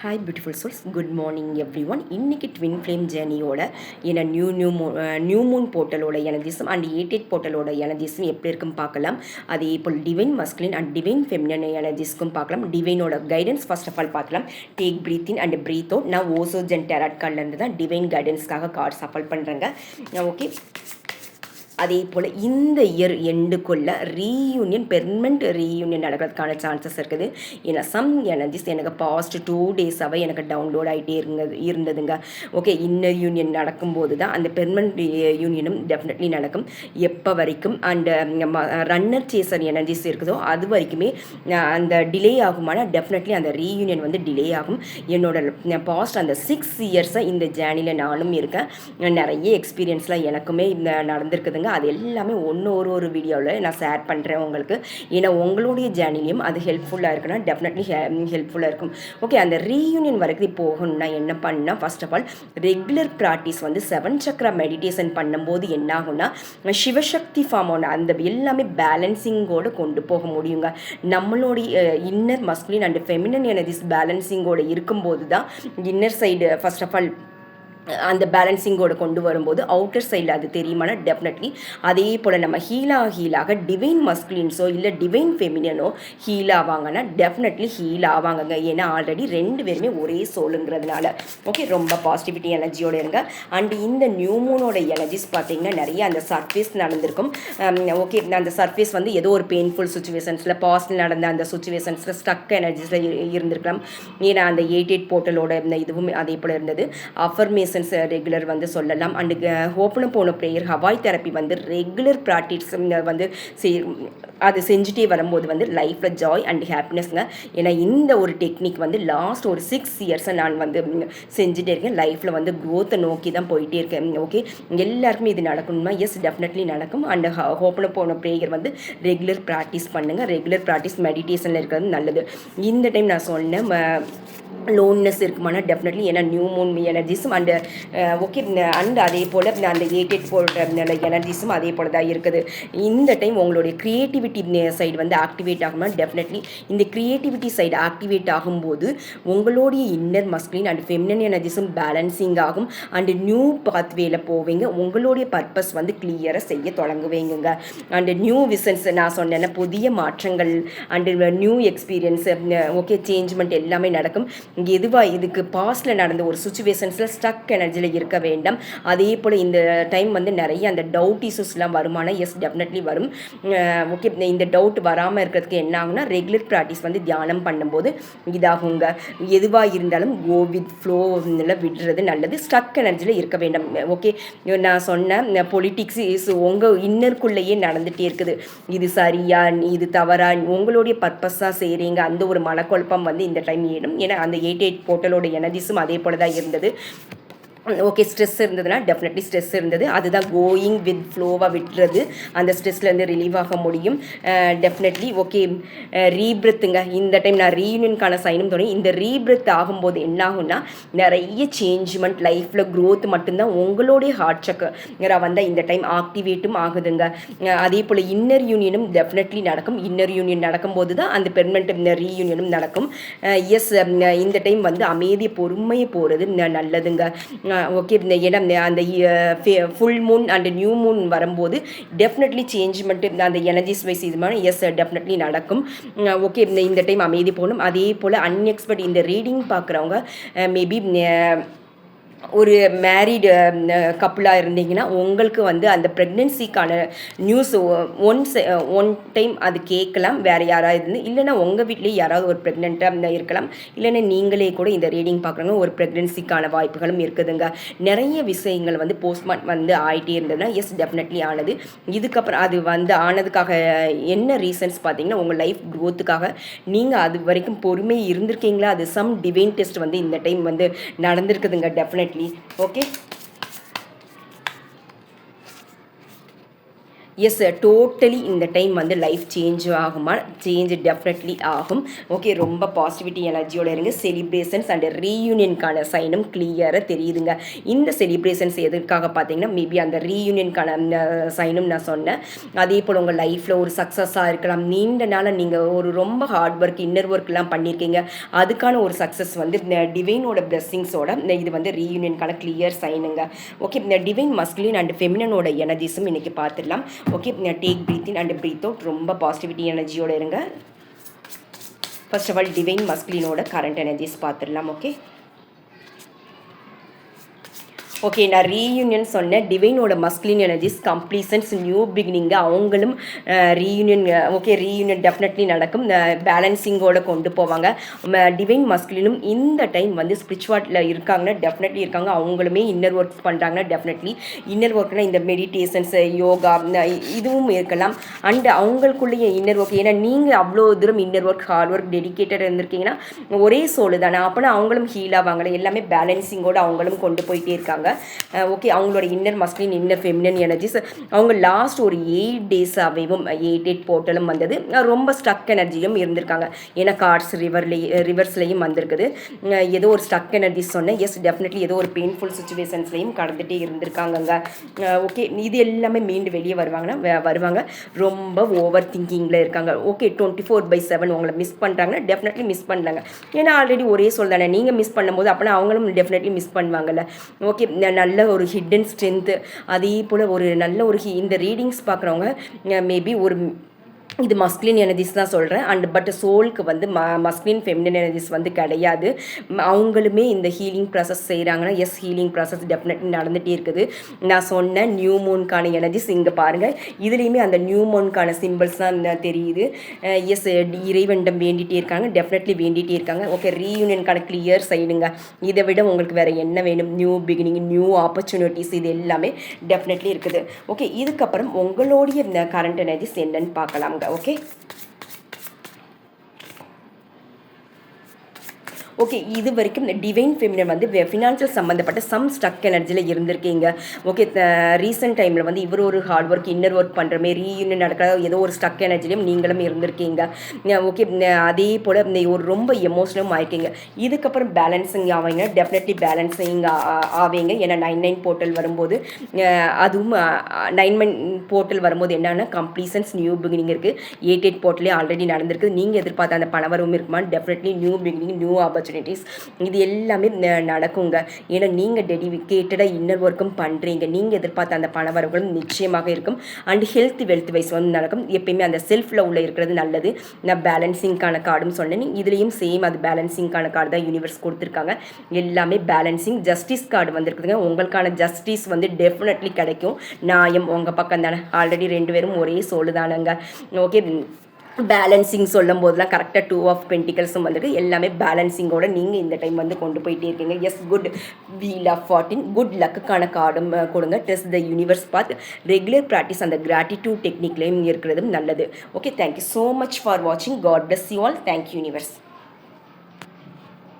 Hi beautiful souls, good morning everyone. இன்றைக்கி twin flame ஜேர்னியோட ஏன்னா நியூ மூன் போர்ட்டலோட எனர்ஜிஸும் அண்ட் 88 போர்ட்டலோட எனர்ஜிஸும் எப்படி இருக்குன்னு பார்க்கலாம். அதே போல் divine masculine and divine feminine எனர்ஜிஸ்க்கும் பார்க்கலாம். டிவைனோட கைடன்ஸ் ஃபர்ஸ்ட் ஆஃப் ஆல் பார்க்கலாம். Take breath in and breath out. நான் ஓசோஜன் டெராட் கார்ட்லேருந்து தான் டிவைன் கைடன்ஸ்க்காக கார்டு சஃபல் பண்ணுறேங்க. ஓகே, அதே போல் இந்த இயர் எண்டுக்குள்ள ரீயூனியன் பெர்மனண்ட் ரீயூனியன் நடக்கிறதுக்கான சான்சஸ் இருக்குது. ஏன்னா சம் எனர்ஜிஸ் எனக்கு பாஸ்ட் 2 டேஸாகவே எனக்கு டவுன்லோட் ஆகிட்டே இருந்ததுங்க. ஓகே, இன்னர் யூனியன் நடக்கும்போது தான் அந்த பெர்மனண்ட் யூனியனும் டெஃபினெட்லி நடக்கும். எப்போ வரைக்கும் அண்ட் ரன்னர் சேசர் எனர்ஜிஸ் இருக்குதோ அது வரைக்குமே அந்த டிலே ஆகுமானா டெஃபினெட்லி அந்த ரீயூனியன் வந்து டிலே ஆகும். என்னோட பாஸ்ட் அந்த 6 இயர்ஸாக இந்த ஜேர்னியில் நானும் இருக்கேன். நிறைய எக்ஸ்பீரியன்ஸ்லாம் எனக்குமே நடந்திருக்குதுங்க. அது எல்லாமே ஒரு வீடியோவில் நான் ஷேர் பண்ணுறேன் உங்களுக்கு. ஏன்னா உங்களுடைய ஜேர்னிலையும் அது ஹெல்ப்ஃபுல்லாக இருக்குன்னா டெஃபினெட்லி ஹெல்ப்ஃபுல்லாக இருக்கும். ஓகே, அந்த ரீயூனியன் வரைக்கும் போகணும்னா என்ன பண்ணால் first of all regular practice வந்து 7 சக்ரா மெடிடேஷன் பண்ணும்போது என்ன ஆகும்னா சிவசக்தி ஃபார்ம் ஆன அந்த எல்லாமே பேலன்சிங்கோடு கொண்டு போக முடியுங்க. நம்மளுடைய inner masculine and feminine energies பேலன்சிங்கோடு இருக்கும்போது தான் inner side first of all அந்த பேலன்சிங்கோடு கொண்டு வரும்போது அவுட்டர் சைடில் அது தெரியுமானா டெஃபினெட்லி. அதே போல் நம்ம ஹீலாக டிவைன் மஸ்குலின்ஸோ இல்லை டிவைன் ஃபெமினனோ ஹீல் ஆவாங்கன்னா டெஃபினெட்லி ஹீல் ஆவாங்கங்க. ஏன்னா ஆல்ரெடி 2 பேருமே ஒரே சோலுங்கிறதுனால. ஓகே, ரொம்ப பாசிட்டிவிட்டி எனர்ஜியோடு இருங்க. அண்ட் இந்த நியூ மூனோட எனர்ஜிஸ் பார்த்தீங்கன்னா நிறைய அந்த சர்ஃபேஸ் நடந்திருக்கும். ஓகே, அந்த சர்ஃபேஸ் வந்து ஏதோ ஒரு பெயின்ஃபுல் சுச்சுவேஷன்ஸில் பாஸ்டில் நடந்த அந்த சுச்சுவேஷன்ஸில் ஸ்டக் எனர்ஜிஸில் இருந்திருக்கலாம். ஏன்னா அந்த 88 போர்ட்டலோட இதுவும் அதே போல் இருந்தது. அஃபர்மேஷன் ரெகுலர் வந்து சொல்லலாம். அண்டு ஓப்பன் போன ப்ரேயர் ஹவாய் தெரப்பி வந்து ரெகுலர் ப்ராக்டிஸ் வந்து அது செஞ்சுட்டே வரும்போது வந்து லைஃப்பில் ஜாய் அண்ட் ஹாப்பினஸ்ங்க. ஏன்னா இந்த ஒரு டெக்னிக் வந்து லாஸ்ட் ஒரு 6 இயர்ஸை நான் வந்து செஞ்சுட்டே இருக்கேன். லைஃப்பில் வந்து க்ரோத்தை நோக்கி தான் போயிட்டே இருக்கேன். ஓகே, எல்லாருக்குமே இது நடக்கணுமா? எஸ், டெஃபினெட்லி நடக்கும். அண்ட் ஓப்பன் போன ப்ரேயர் வந்து ரெகுலர் ப்ராக்டிஸ் பண்ணுங்கள். ரெகுலர் ப்ராக்டிஸ் மெடிடேஷனில் இருக்கிறது நல்லது. இந்த டைம் நான் சொன்னேன் லோன்னஸ் இருக்குமானா டெஃபினெட்லி. ஏன்னா நியூ மூன் எனர்ஜிஸும் அண்ட் ஓகே அண்ட் அதே போல் அந்த 88 போல் எனர்ஜிஸும் அதே போல் தான் இருக்குது. இந்த டைம் உங்களுடைய க்ரியேட்டிவிட்டி சைடு வந்து ஆக்டிவேட் ஆகும்னா டெஃபினெட்லி இந்த க்ரியேட்டிவிட்டி சைடு ஆக்டிவேட் ஆகும்போது உங்களுடைய இன்னர் மஸ்குலின் அண்ட் ஃபெமினன் எனர்ஜிஸும் பேலன்சிங் ஆகும். அண்ட் நியூ பாத்வேல போவீங்க. உங்களுடைய பர்பஸ் வந்து கிளியராக செய்ய தொடங்குவீங்க. அண்ட் நியூ விசன்ஸ் நான் சொன்னேன்னா புதிய மாற்றங்கள் அண்டு நியூ எக்ஸ்பீரியன்ஸ் ஓகே சேஞ்ச்மெண்ட் எல்லாமே நடக்கும். எதுவாக இதுக்கு பாஸ்டில் நடந்த ஒரு சுச்சுவேஷன்ஸில் ஸ்டக் எனர்ஜியில் இருக்க வேண்டாம். அதே போல் இந்த டைம் வந்து நிறைய அந்த டவுட் இஷ்யூஸ்லாம் வருமானா எஸ், டெஃபினெட்லி வரும். ஓகே, இந்த டவுட் வராமல் இருக்கிறதுக்கு என்ன ஆகுனா ரெகுலர் ப்ராக்டிஸ் வந்து தியானம் பண்ணும்போது இதாகுங்க. எதுவாக இருந்தாலும் கோ வித் ஃப்ளோவில் விடுறது நல்லது. ஸ்டக் எனர்ஜியில் இருக்க வேண்டாம். ஓகே, நான் சொன்ன பொலிட்டிக்ஸ் இஸ் உங்கள் இன்னருக்குள்ளேயே நடந்துகிட்டே இருக்குது. இது சரியா இது தவறா உங்களுடைய பர்பஸாக செய்கிறீங்க. அந்த ஒரு மனக்குழப்பம் வந்து இந்த டைம் ஏறும். ஏன்னா அந்த 88 போர்ட்டலோட எனர்ஜிஸும் அதே போல தான் இருந்தது. ஓகே, ஸ்ட்ரெஸ் இருந்ததுன்னா டெஃபினெட்லி ஸ்ட்ரெஸ் இருந்தது. அதுதான் கோயிங் வித் ஃப்ளோவாக விட்டுறது. அந்த ஸ்ட்ரெஸ்லேருந்து ரிலீவ் ஆக முடியும் டெஃபினெட்லி. ஓகே, ரீபிரத்துங்க. இந்த டைம் நான் ரீயூனியனுக்கான சைனும் தொடங்கி இந்த ரீபிரத் ஆகும்போது என்ன ஆகும்னா நிறைய சேஞ்ச்மெண்ட் லைஃப்பில் க்ரோத் மட்டும்தான் உங்களுடைய ஹார்ட் சக்கரா வந்தால் இந்த டைம் ஆக்டிவேட்டும் ஆகுதுங்க. அதே போல் இன்னர் யூனியனும் டெஃபினெட்லி நடக்கும். இன்னர் யூனியன் நடக்கும்போது தான் அந்த பெர்மனண்ட் ரீயூனியனும் நடக்கும். எஸ், இந்த டைம் வந்து அமைதியை பொறுமையை போகிறது நல்லதுங்க. ஓகே, ஏன்னா அந்த full Moon and new Moon வரும்போது டெஃபினெட்லி சேஞ்ச்மெண்ட் அந்த எனர்ஜிஸ் வைஸ் இது மாதிரி எஸ் டெஃபினெட்லி நடக்கும். ஓகே, இந்த டைம் அமைதி போகணும். அதே போல் அன்எக்ஸ்பெக்ட் இந்த ரீடிங் பார்க்குறவங்க மேபி ஒரு மேரீடு கப்புளாக இருந்தீங்கன்னா உங்களுக்கு வந்து அந்த ப்ரெக்னென்சிக்கான நியூஸ் ஒன் டைம் அது கேட்கலாம். வேறு யாராவது இருந்து இல்லைனா உங்கள் வீட்லேயே யாராவது ஒரு ப்ரெக்னெண்ட்டாக இருக்கலாம். இல்லைன்னா நீங்களே கூட இந்த ரீடிங் பார்க்குறவங்க ஒரு ப்ரெக்னென்சிக்கான வாய்ப்புகளும் இருக்குதுங்க. நிறைய விஷயங்கள் வந்து போஸ்ட்மார்ட்டம் வந்து ஆகிட்டே இருந்ததுன்னா எஸ், டெஃபினெட்லி ஆனது. இதுக்கப்புறம் அது வந்து ஆனதுக்காக என்ன ரீசன்ஸ் பார்த்தீங்கன்னா உங்கள் லைஃப் க்ரோத்துக்காக நீங்கள் அது வரைக்கும் பொறுமை இருந்திருக்கீங்களா? அது சம் டிவைன் டெஸ்ட் வந்து இந்த டைம் வந்து நடந்திருக்குதுங்க டெஃபினெட்லி. ஓகே, எஸ் டோட்டலி இந்த டைம் வந்து லைஃப் சேஞ்ச் ஆகுமா? சேஞ்ச் டெஃபினெட்லி ஆகும். ஓகே, ரொம்ப பாசிட்டிவிட்டி எனர்ஜியோட இருங்க. செலிப்ரேஷன்ஸ் அண்ட் ரீயூனியனுக்கான சைனும் கிளியராக தெரியுதுங்க. இந்த செலிப்ரேஷன்ஸ் எதுக்காக பார்த்தீங்கன்னா, மேபி அந்த ரீயூனியனுக்கான சைனும் நான் சொன்னேன். அதே போல் உங்கள் லைஃப்பில் ஒரு சக்ஸஸாக இருக்கலாம். நீண்ட நாளாக நீங்கள் ஒரு ரொம்ப ஹார்ட் ஒர்க், இன்னர் ஒர்க்லாம் பண்ணியிருக்கீங்க. அதுக்கான ஒரு சக்ஸஸ் வந்து டிவைனோட பிளெஸ்ஸிங்ஸோட இது வந்து ரீயூனியனுக்கான கிளியர் சைனுங்க. ஓகே, இந்த டிவைன் மஸ்குலின் அண்ட் ஃபெமினனோட எனர்ஜிஸும் இன்றைக்கி பார்த்துடலாம். Okay, take breath in and breath out. ரொம்ப பாசிட்டிவிட்டி எனர்ஜியோட இருங்க. ஃபர்ஸ்ட் ஆஃப் ஆல் டிவைன் மஸ்குலினோட கரண்ட் எனர்ஜிஸ் பார்த்துடலாம். ஓகே, நான் ரீயூனியன் சொன்னேன். டிவைனோட masculine energies completions, new beginning, அவங்களும் ரீயூனியன். ஓகே, ரீயூனியன் டெஃபினெட்லி நடக்கும். பேலன்சிங்கோடு கொண்டு போவாங்க. டிவைன் மஸ்குலினும் இந்த டைம் வந்து ஸ்பிரிச்சுவாலிட்டியில் இருக்காங்கன்னா டெஃபினெட்லி இருக்காங்க. அவங்களுமே இன்னர் ஒர்க் பண்ணுறாங்கன்னா டெஃபினெட்லி. இன்னர் ஒர்க்னால் இந்த மெடிடேஷன்ஸ், யோகா இதுவும் இருக்கலாம். அண்ட் அவங்களுக்குள்ளேயே இன்னர் ஒர்க், ஏன்னா நீங்கள் அவ்வளோ தூரம் inner work, hard work, dedicated இருந்திருக்கீங்கன்னா ஒரே சோலு தானே. அப்போனா அவங்களும் ஹீல் ஆவாங்களே. எல்லாமே பேலன்சிங்கோடு அவங்களும் கொண்டு போயிட்டே இருக்காங்க. ஓகே, அவங்களோட inner masculine, inner feminine energies அவங்க லாஸ்ட் ஒரு 8 டேஸாகவும் 8 போர்ட்டலும் வந்தது. ரொம்ப ஸ்டக் எனர்ஜியும் இருந்திருக்காங்க. ஏன்னா கார்ட்ஸ் ரிவர்ஸ்லையும் வந்திருக்குது. ஏதோ ஒரு ஸ்டக் எனர்ஜி சொன்னேன். எஸ் டெஃபினெட்லி ஏதோ ஒரு பெயின்ஃபுல் சுச்சுவேஷன்ஸ்லையும் கடந்துகிட்டே இருந்திருக்காங்கங்க. ஓகே, இது எல்லாமே மீண்டு வெளியே வருவாங்க. ரொம்ப ஓவர் திங்கிங்கில் இருக்காங்க. ஓகே, 24/7 உங்களை மிஸ் பண்ணுறாங்கன்னா டெஃபினெட்லி மிஸ் பண்ணுறாங்க. ஏன்னா ஆல்ரெடி ஒரே சொல் தானே. நீங்கள் மிஸ் பண்ணும்போது அப்போனா அவங்களும் டெஃபினெட்லி மிஸ் பண்ணுவாங்கல்ல. ஓகே, நல்ல ஒரு ஹிடன் ஸ்ட்ரென்த்து, அதே போல் ஒரு நல்ல ஒரு இந்த ரீடிங்ஸ் பார்க்குறவங்க மேபி ஒரு இது மஸ்குலின் எனர்ஜிஸ் தான் சொல்கிறேன். அண்ட் பட் சோலுக்கு வந்து மஸ்குலின் ஃபெமினின் எனர்ஜிஸ் வந்து கிடையாது. அவங்களுமே இந்த ஹீலிங் ப்ராசஸ் செய்கிறாங்கன்னா எஸ், ஹீலிங் ப்ராசஸ் டெஃபினெட்லி நடந்துகிட்டே இருக்குது. நான் சொன்ன நியூ மூனுக்கான எனர்ஜிஸ் இங்கே பாருங்கள். இதுலேயுமே அந்த நியூ மூனுக்கான சிம்பிள்ஸ் தான் தெரியுது. எஸ், இறைவனிடம் வேண்டிகிட்டே இருக்காங்க. டெஃபினெட்லி வேண்டிகிட்டே இருக்காங்க. ஓகே, ரீயூனியனுக்கான கிளியர் சைடுங்க. இதை விட உங்களுக்கு வேறு என்ன வேணும்? நியூ பிகினிங், நியூ ஆப்பர்ச்சுனிட்டிஸ், இது எல்லாமே டெஃபினெட்லி இருக்குது. ஓகே, இதுக்கப்புறம் உங்களுடைய கரண்ட் எனர்ஜிஸ் என்னன்னு பார்க்கலாங்க. ஓகே, ஓகே, இது வரைக்கும் இந்த டிவைன் ஃபெமினன் வந்து ஃபினான்ஷியல் சம்மந்தப்பட்ட சம் ஸ்டக் எனர்ஜியில் இருந்திருக்கீங்க. ஓகே, ரீசெண்ட் டைமில் வந்து இவர் ஒரு ஹார்ட் ஒர்க், இன்னர் ஒர்க் பண்ணுற மாரி ரீயூனியன் நடக்கிற ஏதோ ஒரு ஸ்டக் எனர்ஜிலையும் நீங்களும் இருந்திருக்கீங்க. ஓகே, அதே போல் இந்த ஒரு ரொம்ப எமோஷனலும் ஆகிருக்கீங்க. இதுக்கப்புறம் பேலன்சிங் ஆவீங்க. டெஃபினெட்லி பேலன்சிங் ஆவீங்க. ஏன்னா 9/9 போர்ட்டல் வரும்போது, அதுவும் 9/9 போர்ட்டல் வரும்போது என்னென்னா கம்ப்ளீஷன்ஸ், நியூ பிகினிங் இருக்குது. 8/8 போர்ட்டலே ஆல்ரெடி நடந்திருக்கு. நீங்கள் எதிர்பார்த்த அந்த பணவரவும் இருக்குமா? Definitely new beginning, new opportunities, இது எல்லாமே நடக்குங்க. ஏன்னா நீங்கள் டெடிகேட்டடாக இன்னர் ஒர்க்கும் பண்ணுறீங்க. நீங்கள் எதிர்பார்த்த அந்த பணவரவுகளும் நிச்சயமாக இருக்கும். அண்ட் ஹெல்த் வெல்த் வைஸ் வந்து நடக்கும். எப்பயுமே அந்த செல்ஃப் லவ்வில் இருக்கிறது நல்லது. நான் பேலன்சிங்கான கார்டும் சொன்னேன். இதுலேயும் சேம் அது பேலன்சிங்கான கார்டு தான் யூனிவர்ஸ் கொடுத்துருக்காங்க. எல்லாமே பேலன்சிங். Justice card வந்திருக்குதுங்க. உங்களுக்கான ஜஸ்டிஸ் வந்து டெஃபினெட்லி கிடைக்கும். நியாயம் உங்கள் பக்கம் தானே. ஆல்ரெடி 2 பேரும் ஒரே சோலு தானங்க. ஓகே, பேலன்சிங் சொல்லும் போதெல்லாம் கரெக்டாக 2 ஆஃப் பென்டிகல்ஸும் வந்துருக்கு. எல்லாமே பேலன்சிங்கோட நீங்கள் இந்த டைம் வந்து கொண்டு போயிட்டே இருக்கீங்க. Yes, good. Wheel of 14 good லக்குக்கான கார்டும் கொடுங்க. டெஸ்ட் த யூனிவர்ஸ் பார்த்து ரெகுலர் ப்ராக்டிஸ் அந்த கிராட்டிடியூட் டெக்னிக்லேயும் இருக்கிறதும் நல்லது. Okay, thank you so much for வாட்சிங். God bless you all. Thank you universe.